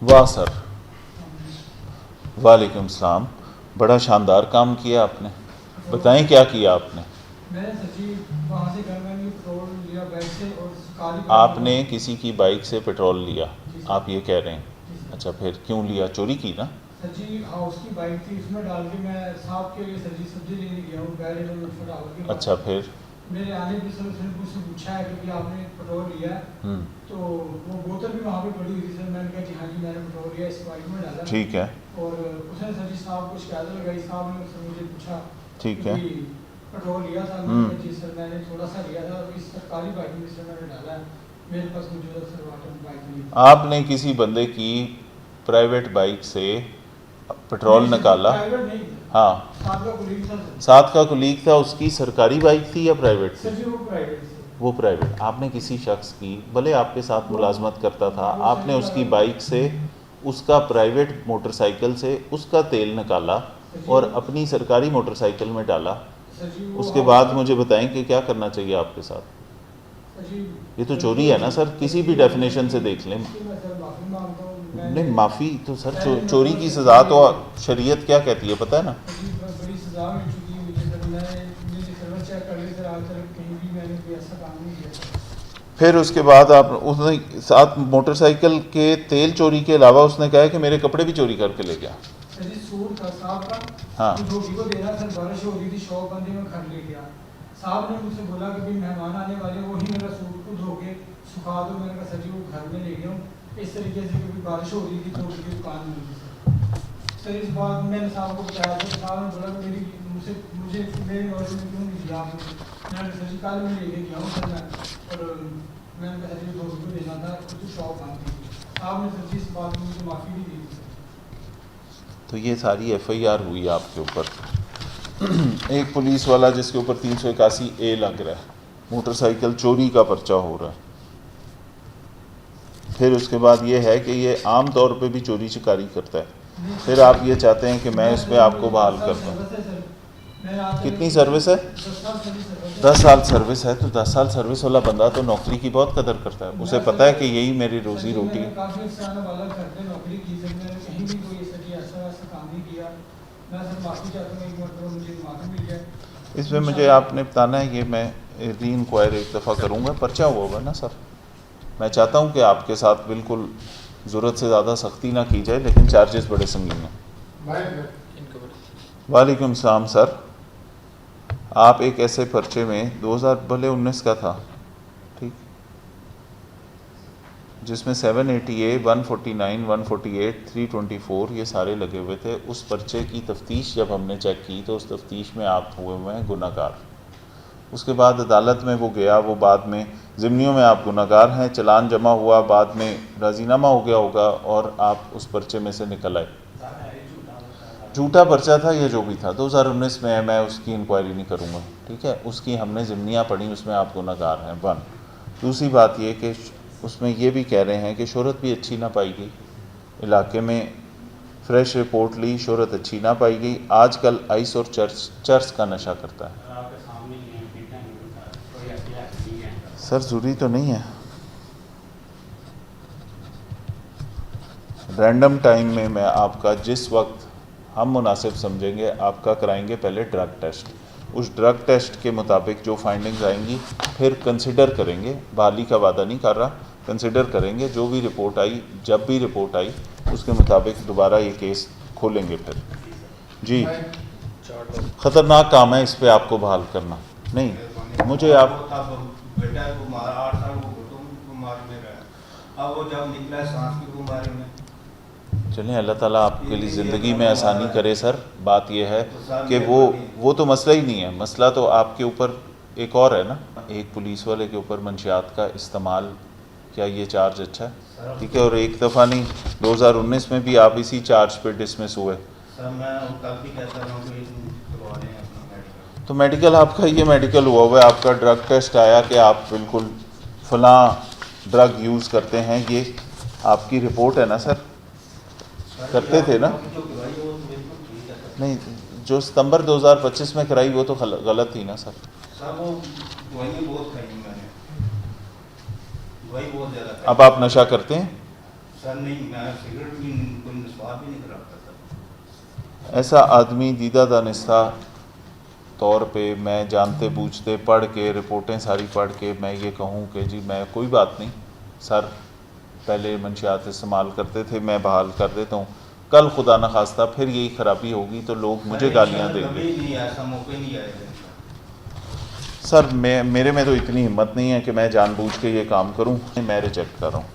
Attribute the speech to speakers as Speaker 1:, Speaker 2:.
Speaker 1: वाह सर, वालेकुम सलाम। बड़ा शानदार काम किया आपने, बताएं क्या किया आपने।
Speaker 2: मैंने सच्ची वहाँ से घर में पेट्रोल लिया बाइक से और काली बाइक
Speaker 1: आपने किसी की बाइक से पेट्रोल लिया,
Speaker 2: जी
Speaker 1: आप ये कह रहे हैं?
Speaker 2: जी सर।
Speaker 1: अच्छा, फिर क्यों लिया? चोरी की ना?
Speaker 2: सच्ची हाउस की बाइक थी, उसमें डाल के मैं साहब के लिए सब्जी सब्जी लेने गया हूँ बैरियर में फटावर के पास।
Speaker 1: अच्छा, फिर?
Speaker 2: मेरे आने की सर उसने मुझसे पूछा है कि आपने पेट्रोल लिया है, तो वो बोतल भी वहाँ पे पड़ी हुई थी सर। मैंने कहा जी हाँ जी मैंने पेट्रोल लिया, इस बाइक में डाला।
Speaker 1: ठीक है,
Speaker 2: और उसने सर जी साहब को शिकायत लगाई। साहब ने उससे मुझे पूछा
Speaker 1: ठीक है।
Speaker 2: कि पेट्रोल लिया था? मैंने कहा जी सर मैंने थोड़ा सा लिया था, इस सरकारी बाइक में सर मैंने डाला है, मेरे पास मौजूदा सर वाटर बाइक नहीं थी।
Speaker 1: आपने किसी बंदे की प्राइवेट बाइक से पेट्रोल
Speaker 2: नहीं सर जी,
Speaker 1: निकाला?
Speaker 2: प्राइवेट नहीं था,
Speaker 1: हाँ,
Speaker 2: साहब का कुलीग था सर।
Speaker 1: साथ का कुलीग था, उसकी सरकारी बाइक थी या प्राइवेट
Speaker 2: सर
Speaker 1: थी?
Speaker 2: जी वो प्राइवेट थी।
Speaker 1: वो प्राइवेट। आपने किसी शख्स की, भले आपके साथ मुलाजमत करता था,
Speaker 2: वो
Speaker 1: आपने
Speaker 2: सही
Speaker 1: उसकी
Speaker 2: बात है।
Speaker 1: बाइक से, उसका प्राइवेट मोटरसाइकिल से उसका तेल निकाला
Speaker 2: सर जी
Speaker 1: और अपनी सरकारी मोटरसाइकिल में डाला।
Speaker 2: सर जी वो
Speaker 1: उसके बाद मुझे बताएं कि क्या करना चाहिए आपके साथ।
Speaker 2: सर जी
Speaker 1: ये तो चोरी है ना सर, किसी भी डेफिनेशन से देख लें।
Speaker 2: इसकी मैं सर माफी मांगता हूँ।
Speaker 1: नहीं, माफ़ी तो सर, चोरी की सज़ा तो शरीयत क्या कहती है पता है ना?
Speaker 2: सर जी बड़ी सजा मिल चुकी है मुझे सर। मैंने मेरी सर्विस चेक कर ली सर, आज तक कहीं भी मैंने कोई ऐसा काम नहीं किया सर।
Speaker 1: फिर उसके बाद आप, उसने साथ मोटरसाइकिल के तेल चोरी के अलावा उसने कहा है कि मेरे कपड़े भी चोरी करके ले गया।
Speaker 2: सर जी सूट था साहब का,
Speaker 1: हाँ,
Speaker 2: जो धोबी को देना सर, बारिश हो रही थी, शॉप बंदे में घर ले गया। साहब ने मुझसे बोला कि भाई मेहमान आने वाले हैं, वही मेरा सूट को धो के सुखा दो। मैंने कहा सर जी वो घर में ले गया हूँ। इस तरीके से क्योंकि बारिश हो रही थी तो उनकी दुकान में थी सर। इस बात मैंने साहब को बताया तो साहब ने बोला कि मेरी मुझसे मुझे मेरे नॉलेज में क्यों नहीं दिया आपने। मैंने कहा सर जी कल मैं लेके गया हूँ सर मैं, और मैंने कहा सर जी धोबी को देना था तो शॉप बंद थी। साहब ने सर जी इस बात में मुझे माफ़ी भी दी थी सर।
Speaker 1: तो ये सारी FIR हुई आपके ऊपर। एक पुलिस वाला जिसके ऊपर 381A लग रहा है, मोटरसाइकिल चोरी का पर्चा हो रहा है। फिर उसके बाद ये है कि ये आम तौर पे भी चोरी चकारी करता है। फिर आप ये चाहते हैं कि मैं इस पर आपको बहाल कर दूँ। कितनी सर्विस है? 10 साल सर्विस है। तो 10 साल सर्विस वाला बंदा तो नौकरी की बहुत कदर करता है, उसे पता है कि यही मेरी रोज़ी रोटी है।
Speaker 2: काफ़ी साल वाला करते नौकरी की सर, मैंने कहीं भी कोई सर जी ऐसा ऐसा काम नहीं किया। मैं सर माफ़ी चाहता हूँ, एक मतलब मुझे माफ़ी मिल जाए।
Speaker 1: इसमें मुझे आपने बताना है, ये मैं री इंक्वायरी एक दफ़ा करूँगा, पर्चा हुआ होगा ना सर। मैं चाहता हूँ कि आपके साथ बिल्कुल ज़रूरत से ज़्यादा सख्ती ना की जाए, लेकिन चार्जेस बड़े संगीन हैं। वालेकुम सलाम सर, आप एक ऐसे पर्चे में 2019 का था, ठीक, जिसमें 780A 149 148 324 ये सारे लगे हुए थे। उस पर्चे की तफ्तीश जब हमने चेक की तो उस तफ्तीश में आप हुए हुए हैं गुनाहगार। उसके बाद अदालत में वो गया, वो बाद में ज़िम्नियों में आप गुनाहगार हैं, चलान जमा हुआ, बाद में राजीनामा हो गया होगा और आप उस पर्चे में से निकल आए। झूठा पर्चा था या जो भी था, 2019 में है, मैं उसकी इंक्वायरी नहीं करूँगा, ठीक है। उसकी हमने ज़िम्नियाँ पढ़ी, उसमें आप गुनाहगार हैं, 1। दूसरी बात ये कि उसमें ये भी कह रहे हैं कि शोहरत भी अच्छी ना पाई गई इलाके में, फ्रेश रिपोर्ट ली, शोहरत अच्छी ना पाई गई। आजकल आइस और चर्च का नशा करता है। सर ज़रूरी तो नहीं है, रैंडम टाइम में मैं आपका जिस वक्त हम मुनासिब समझेंगे आपका कराएंगे पहले ड्रग टेस्ट। उस ड्रग टेस्ट के मुताबिक जो फाइंडिंग्स आएंगी फिर कंसिडर करेंगे, बहाली का वादा नहीं कर रहा, कंसिडर करेंगे। जो भी रिपोर्ट आई, जब भी रिपोर्ट आई, उसके मुताबिक दोबारा ये केस खोलेंगे। फिर जी, ख़तरनाक काम है इस पर आपको बहाल करना। नहीं, मुझे आप
Speaker 3: बेटा को मारा 8 साल को बीमारी में रहा। अब वो जब निकला सांस की बीमारी में।
Speaker 1: चलें, अल्लाह ताला आपके लिए ज़िंदगी में आसानी करे सर। बात यह है कि वो तो मसला ही नहीं है, मसला तो आपके ऊपर एक और है ना। एक पुलिस वाले के ऊपर मंशियात का इस्तेमाल, क्या ये चार्ज अच्छा है? ठीक है, और एक दफ़ा नहीं, 2019 में भी आप इसी चार्ज पे डिसमिस हुए।
Speaker 3: सर मैं कल भी कहता रहा हूँ कि करवा लें अपना मेडिकल।
Speaker 1: तो मेडिकल आपका, ये मेडिकल हुआ हुआ है, आपका ड्रग टेस्ट आया कि आप बिल्कुल फ़लाँ ड्रग यूज़ करते हैं, ये आपकी रिपोर्ट है ना सर, करते थे ना? नहीं, जो सितंबर 2025 में कराई वो तो गलत थी ना सर।
Speaker 3: सर वो वही बहुत खाई मैंने, वही बहुत ज़्यादा।
Speaker 1: अब आप नशा करते हैं?
Speaker 3: सर नहीं, मैं सिगरेट भी कोई नस्वाब भी नहीं कराता था।
Speaker 1: ऐसा आदमी दीदा दानिस्ता तौर पे मैं जानते बूझते पढ़ के रिपोर्टें सारी पढ़ के मैं ये कहूँ कि जी मैं कोई बात नहीं सर, पहले मंशियात इस्तेमाल करते थे, मैं बहाल कर देता हूँ, कल खुदा न खास्ता फिर यही ख़राबी होगी तो लोग मुझे गालियाँ देंगे।
Speaker 3: कभी नहीं ऐसा मौका नहीं आएगा
Speaker 1: सर मेरे में तो इतनी हिम्मत नहीं है कि मैं जानबूझ के ये काम करूँ। मैं रिजेक्ट कर रहा हूँ।